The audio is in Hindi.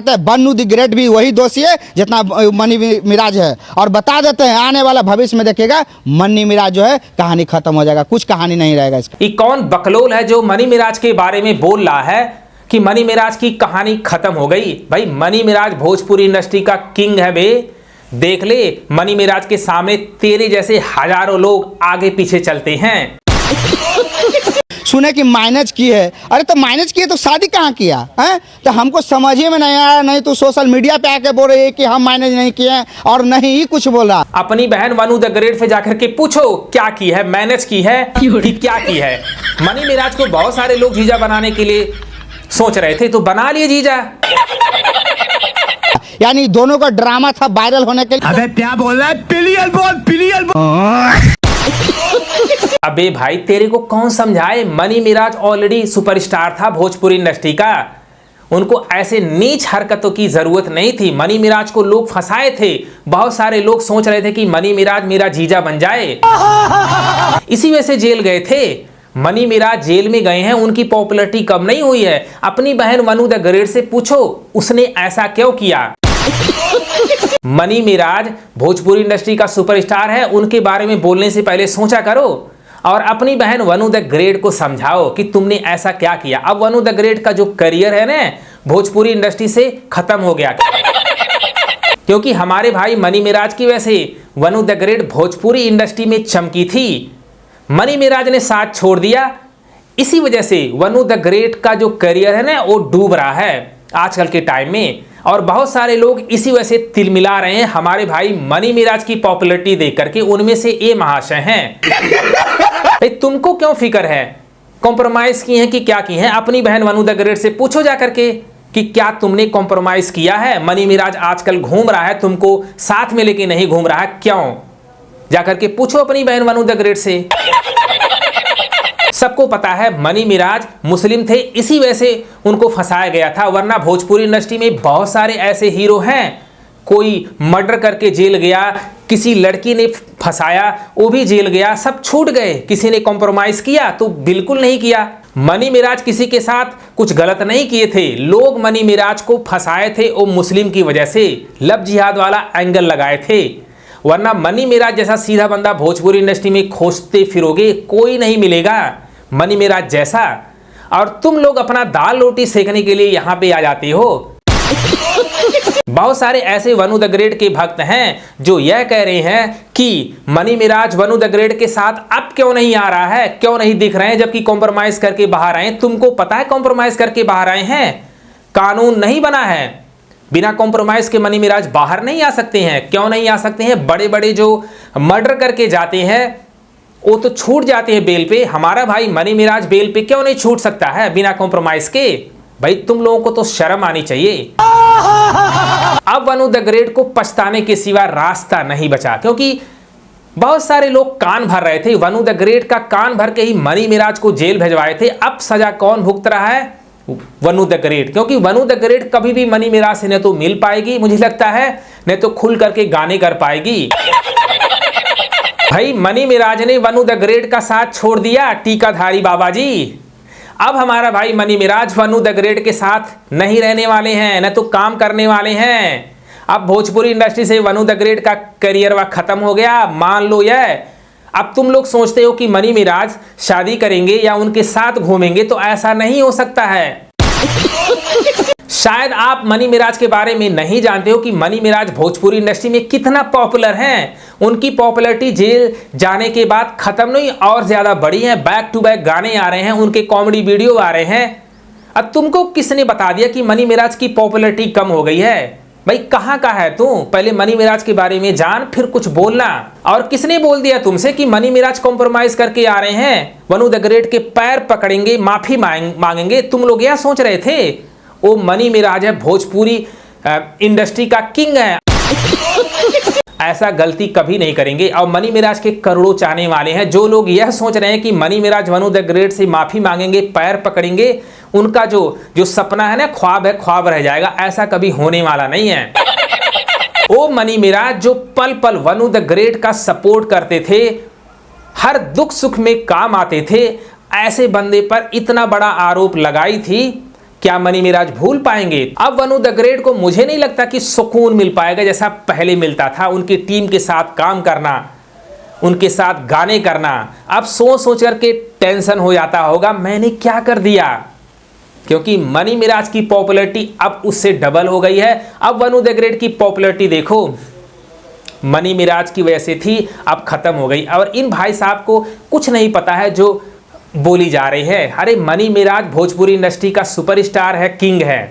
बन्नू द ग्रेट भी वही दोषी है जितना मनी मिराज है। और बता देते हैं आने वाला भविष्य में देखिएगा मनी मिराज जो है कहानी खत्म हो जाएगा, कुछ कहानी नहीं रहेगा इसका। ये कौन बकलोल है जो मनी मिराज के बारे में बोल रहा है कि मनी मिराज की कहानी खत्म हो गई? भाई मनी मिराज भोजपुरी इंडस्ट्री का किंग है बे। देख ले मनी मिराज के सामने तेरे जैसे हजारों लोग आगे पीछे चलते हैं। सुने कि माइनस की है, अरे तो माइनस की है तो शादी कहाँ किया है? तो हमको समझ में नहीं आया। नहीं तो सोशल मीडिया पे आके बोल रहे हैं कि हम माइनस नहीं किए हैं और नहीं ही कुछ बोला। अपनी बहन वनु द ग्रेट से जाकर के पूछो क्या की है, मैनेज की है कि क्या की है। मनी मिराज को बहुत सारे लोग जीजा बनाने के लिए सोच रहे थे, तो बना लिए जीजा। यानी दोनों का ड्रामा था वायरल होने के लिए। अबे क्या बोल रहा है? पिलियन बोल। अबे भाई तेरे को कौन समझाए, मनी मिराज ऑलरेडी सुपरस्टार था भोजपुरी इंडस्ट्री का। उनको ऐसे नीच हरकतों की जरूरत नहीं थी। मनी मिराज को लोग फंसाए थे। बहुत सारे लोग सोच रहे थे कि मनी मिराज मेरा जीजा बन जाए, इसी वजह से जेल गए थे। मनी मिराज जेल में गए हैं, उनकी पॉपुलैरिटी कम नहीं हुई है। अपनी बहन वनु द ग्रेट से पूछो उसने ऐसा क्यों किया। मनी मिराज भोजपुरी इंडस्ट्री का सुपरस्टार है, उनके बारे में बोलने से पहले सोचा करो और अपनी बहन वनु द ग्रेट को समझाओ कि तुमने ऐसा क्या किया। अब वनु द ग्रेट का जो करियर है ना भोजपुरी इंडस्ट्री से खत्म हो गया, क्योंकि हमारे भाई मनी मिराज की वजह से वनु द ग्रेट भोजपुरी इंडस्ट्री में चमकी थी। मनी मिराज ने साथ छोड़ दिया, इसी वजह से वनु द ग्रेट का जो करियर है ना वो डूब रहा है आजकल के टाइम में। और बहुत सारे लोग इसी वजह से तिलमिला रहे हैं हमारे भाई मनी मिराज की पॉपुलैरिटी देख करके। उनमें से ये महाशय हैं। तुमको क्यों फिक्र है, कॉम्प्रोमाइज की है कि क्या की है? अपनी बहन वनु द ग्रेट से पूछो जाकर के कि क्या तुमने कॉम्प्रोमाइज किया है। मनी मिराज आजकल घूम रहा है, तुमको साथ में लेके नहीं घूम रहा है, क्यों? जाकर के पूछो अपनी बहन वनु द ग्रेट से। सबको पता है मनी मिराज मुस्लिम थे, इसी वजह से उनको फंसाया गया था। वरना भोजपुरी इंडस्ट्री में बहुत सारे ऐसे हीरो हैं, कोई मर्डर करके जेल गया, किसी लड़की ने फंसाया वो भी जेल गया, सब छूट गए। किसी ने कॉम्प्रोमाइज किया तो बिल्कुल नहीं किया। मनी मिराज किसी के साथ कुछ गलत नहीं किए थे, लोग मनी मिराज को फंसाए थे वो मुस्लिम की वजह से, लव जिहाद वाला एंगल लगाए थे। वरना मनी मिराज जैसा सीधा बंदा भोजपुरी इंडस्ट्री में खोजते फिरोगे कोई नहीं मिलेगा मनी मिराज जैसा। और तुम लोग अपना दाल रोटी सेकने के लिए यहां पे आ जाते हो। बहुत सारे ऐसे वनु द ग्रेट के भक्त हैं जो यह कह रहे हैं कि मनी मिराज वनु द ग्रेट के साथ अब क्यों नहीं आ रहा है, क्यों नहीं दिख रहे हैं, जबकि कॉम्प्रोमाइज करके बाहर आए। तुमको पता है कॉम्प्रोमाइज करके बाहर आए हैं, कानून नहीं बना है, बिना कॉम्प्रोमाइज के मनी मिराज बाहर नहीं आ सकते हैं। क्यों नहीं आ सकते हैं? बड़े बड़े जो मर्डर करके जाते हैं वो तो छूट जाते हैं बेल पे। हमारा भाई मनी मिराज बेल पे क्यों नहीं छूट सकता है बिना कॉम्प्रोमाइज के? भाई तुम लोगों को तो शर्म आनी चाहिए। अब वनु द ग्रेट को पछताने के सिवा रास्ता नहीं बचा, क्योंकि बहुत सारे लोग कान भर रहे थे। वनु द ग्रेट का कान भर के ही मनी मिराज को जेल भेजवाए थे। अब सजा कौन भुगत रहा है? वनु द ग्रेट, क्योंकि वनु द ग्रेट कभी भी मनी मिराज से न तो मिल पाएगी मुझे लगता है, न तो खुल करके गाने कर पाएगी। भाई मनी मिराज ने वनु द ग्रेट का साथ छोड़ दिया, टीकाधारी बाबा जी। अब हमारा भाई मनी मिराज वनु द ग्रेट के साथ नहीं रहने वाले हैं, न तो काम करने वाले हैं। अब भोजपुरी इंडस्ट्री से वनु द ग्रेट का करियर वह खत्म हो गया, मान लो यह। अब तुम लोग सोचते हो कि मनी मिराज शादी करेंगे या उनके साथ घूमेंगे, तो ऐसा नहीं हो सकता है। शायद आप मनी मिराज के बारे में नहीं जानते हो कि मनी मिराज भोजपुरी इंडस्ट्री में कितना पॉपुलर हैं। उनकी पॉपुलैरिटी जेल जाने के बाद खत्म नहीं और ज्यादा बढ़ी है। बैक टू बैक गाने आ रहे हैं, उनके कॉमेडी वीडियो आ रहे हैं। अब तुमको किसने बता दिया कि मनी मिराज की पॉपुलैरिटी कम हो गई है? भाई कहाँ का है तू? पहले मनी मिराज के बारे में जान फिर कुछ बोलना। और किसने बोल दिया तुमसे कि मनी मिराज कॉम्प्रोमाइज करके आ रहे हैं, वनु द ग्रेट के पैर पकड़ेंगे, माफी मांगेंगे? तुम लोग यह सोच रहे थे? वो मनी मिराज है, भोजपुरी इंडस्ट्री का किंग है, ऐसा गलती कभी नहीं करेंगे। और मनी मिराज के करोड़ों चाहने वाले हैं। जो लोग यह सोच रहे हैं कि मनी मिराज वनु द ग्रेट से माफी मांगेंगे, पैर पकड़ेंगे, उनका जो सपना है ना, ख्वाब है, ख्वाब रह जाएगा। ऐसा कभी होने वाला नहीं है। वो मनी मिराज जो पल पल वनु द ग्रेट का सपोर्ट करते थे, हर दुख सुख में काम आते थे, ऐसे बंदे पर इतना बड़ा आरोप लगाई थी क्या मनी मिराज भूल पाएंगे? अब वनु द ग्रेट को मुझे नहीं लगता कि सुकून मिल पाएगा जैसा पहले मिलता था। उनकी टीम के साथ काम करना, उनके साथ गाने करना, अब सोच सोच करके टेंशन हो जाता होगा मैंने क्या कर दिया, क्योंकि मनी मिराज की पॉपुलैरिटी अब उससे डबल हो गई है। अब वनु द ग्रेट की पॉपुलैरिटी देखो, मनी मिराज की वजह से थी, अब खत्म हो गई। और इन भाई साहब को कुछ नहीं पता है जो बोली जा रही है। अरे मनी मिराज भोजपुरी इंडस्ट्री का सुपरस्टार है, किंग है।